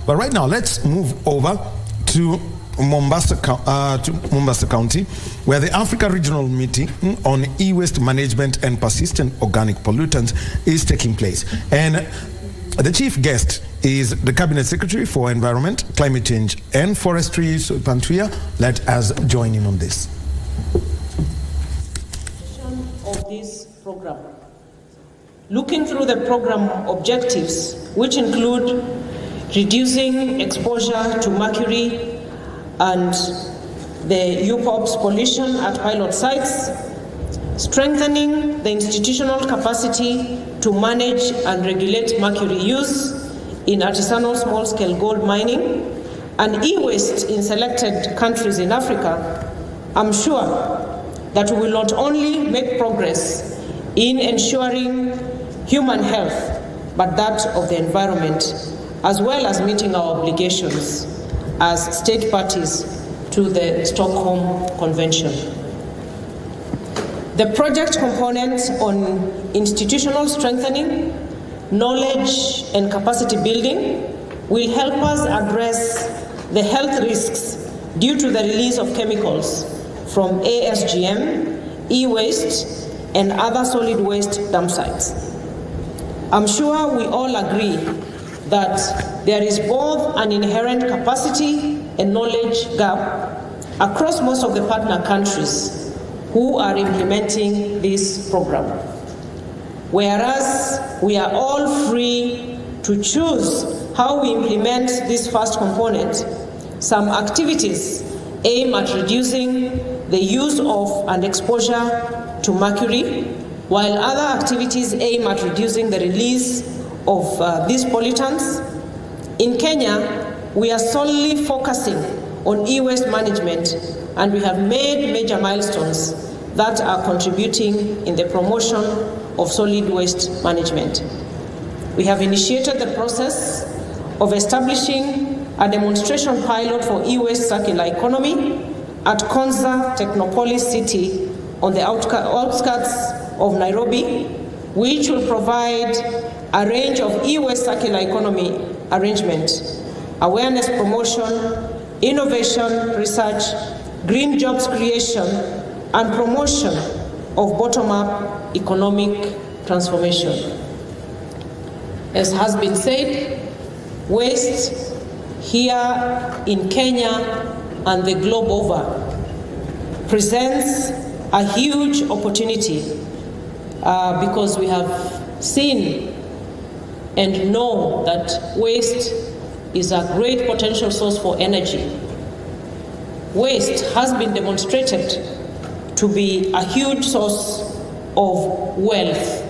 But right now, let's move over to Mombasa County, where the Africa Regional Meeting on e-waste management and persistent organic pollutants is taking place. And the chief guest is the Cabinet Secretary for Environment, Climate Change and Forestry, so Pantuia. Let us join in on this. Of this program. Looking through the program objectives, which include reducing exposure to mercury and the UPOP's pollution at pilot sites, strengthening the institutional capacity to manage and regulate mercury use in artisanal small-scale gold mining, and e-waste in selected countries in Africa, I'm sure that we will not only make progress in ensuring human health, but that of the environment, as well as meeting our obligations as state parties to the Stockholm Convention. The project components on institutional strengthening, knowledge and capacity building will help us address the health risks due to the release of chemicals from ASGM, e-waste and other solid waste dump sites. I'm sure we all agree that there is both an inherent capacity and knowledge gap across most of the partner countries who are implementing this program. Whereas we are all free to choose how we implement this first component, some activities aim at reducing the use of and exposure to mercury, while other activities aim at reducing the release of these pollutants. In Kenya, we are solely focusing on e-waste management, and we have made major milestones that are contributing in the promotion of solid waste management. We have initiated the process of establishing a demonstration pilot for e-waste circular economy at Konza Technopolis City on the outskirts of Nairobi, which will provide a range of e-waste circular economy arrangement, awareness promotion, innovation, research, green jobs creation, and promotion of bottom-up economic transformation. As has been said, waste here in Kenya and the globe over presents a huge opportunity because we have seen and know that waste is a great potential source for energy. Waste has been demonstrated to be a huge source of wealth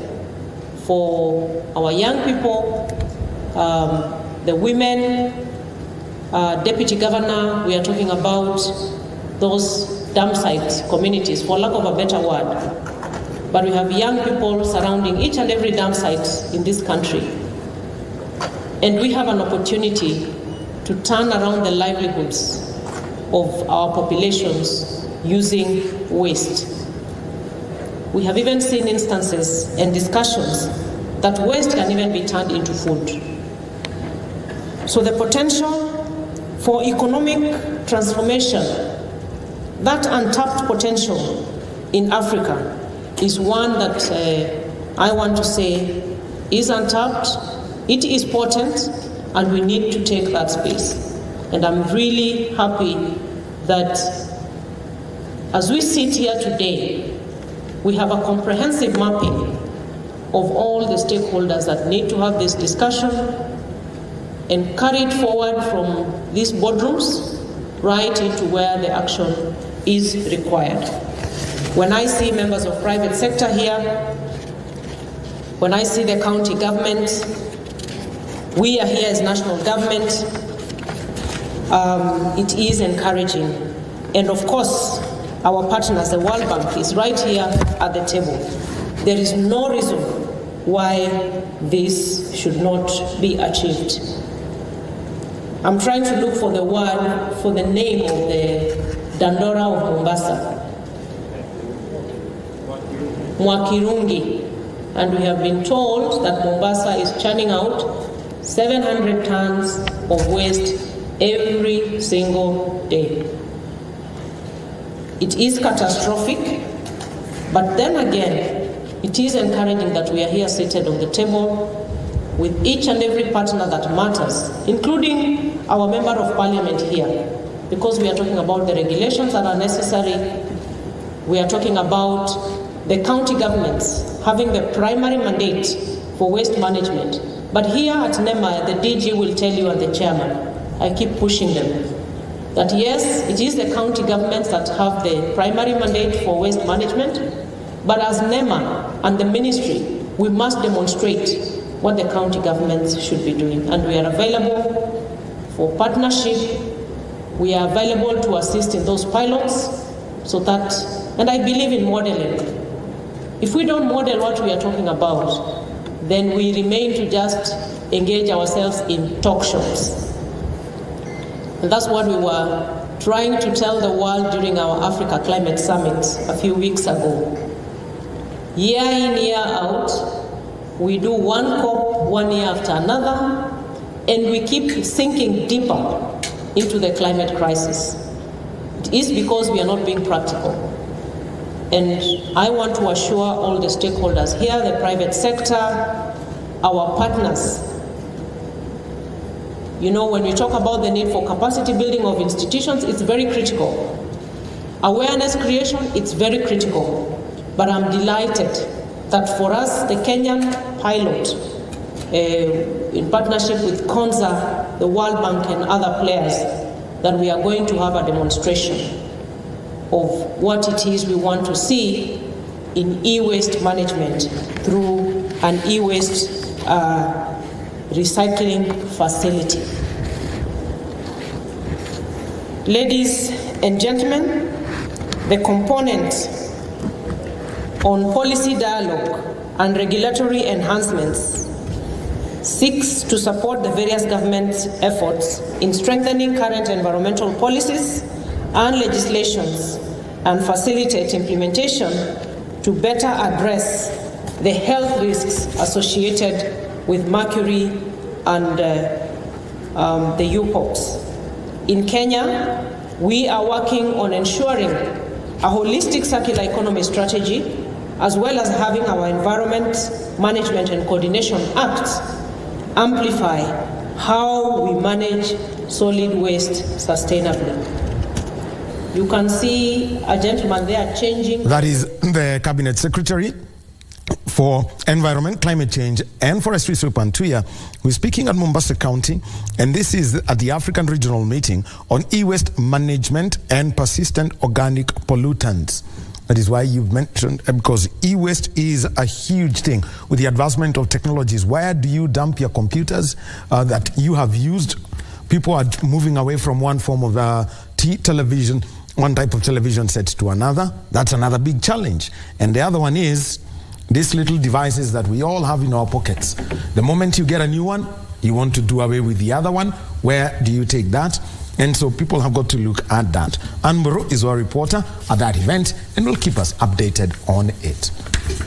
for our young people, the women. Deputy Governor, we are talking about those dump site communities, for lack of a better word. But we have young people surrounding each and every dump site in this country. And we have an opportunity to turn around the livelihoods of our populations using waste. We have even seen instances and discussions that waste can even be turned into food. So the potential for economic transformation, that untapped potential in Africa is one that I want to say is untapped, it is potent, and we need to take that space. And I'm really happy that as we sit here today, we have a comprehensive mapping of all the stakeholders that need to have this discussion and carry it forward from these boardrooms right into where the action is required. When I see members of private sector here, when I see the county government, we are here as national government, it is encouraging. And of course, our partners, the World Bank, is right here at the table. There is no reason why this should not be achieved. I'm trying to look for the word, for the name of the Dandora of Mombasa. Mwakirungi. And we have been told that Mombasa is churning out 700 tons of waste every single day. It is catastrophic, but then again, it is encouraging that we are here seated on the table with each and every partner that matters, including our Member of Parliament here, because we are talking about the regulations that are necessary. We are talking about the county governments having the primary mandate for waste management. But here at NEMA, the DG will tell you and the chairman, I keep pushing them, that yes, it is the county governments that have the primary mandate for waste management, but as NEMA and the ministry, we must demonstrate what the county governments should be doing. And we are available for partnership. We are available to assist in those pilots so that, and I believe in modeling. If we don't model what we are talking about, then we remain to just engage ourselves in talk shows. And that's what we were trying to tell the world during our Africa Climate Summit a few weeks ago. Year in, year out, we do one COP 1 year after another, and we keep sinking deeper into the climate crisis. It is because we are not being practical. And I want to assure all the stakeholders here, the private sector, our partners. You know, when we talk about the need for capacity building of institutions, it's very critical. Awareness creation, it's very critical. But I'm delighted that for us, the Kenyan pilot, in partnership with KONZA, the World Bank and other players, that we are going to have a demonstration of what it is we want to see in e-waste management through an e-waste recycling facility. Ladies and gentlemen, the component on policy dialogue and regulatory enhancements seeks to support the various government efforts in strengthening current environmental policies and legislations and facilitate implementation to better address the health risks associated with mercury and the UPOPs. In Kenya, we are working on ensuring a holistic circular economy strategy, as well as having our Environment Management and Coordination Act amplify how we manage solid waste sustainably. You can see a gentleman there changing. That is the Cabinet Secretary for Environment, Climate Change and Forestry, Supantuya, who is speaking at Mombasa County, and this is at the African Regional Meeting on e-waste management and persistent organic pollutants. That is why you've mentioned, because e-waste is a huge thing with the advancement of technologies. Where do you dump your computers that you have used? People are moving away from one form of television, one type of television set to another. That's another big challenge. And the other one is these little devices that we all have in our pockets. The moment you get a new one, you want to do away with the other one. Where do you take that? And so people have got to look at that. Anboro is our reporter at that event and will keep us updated on it.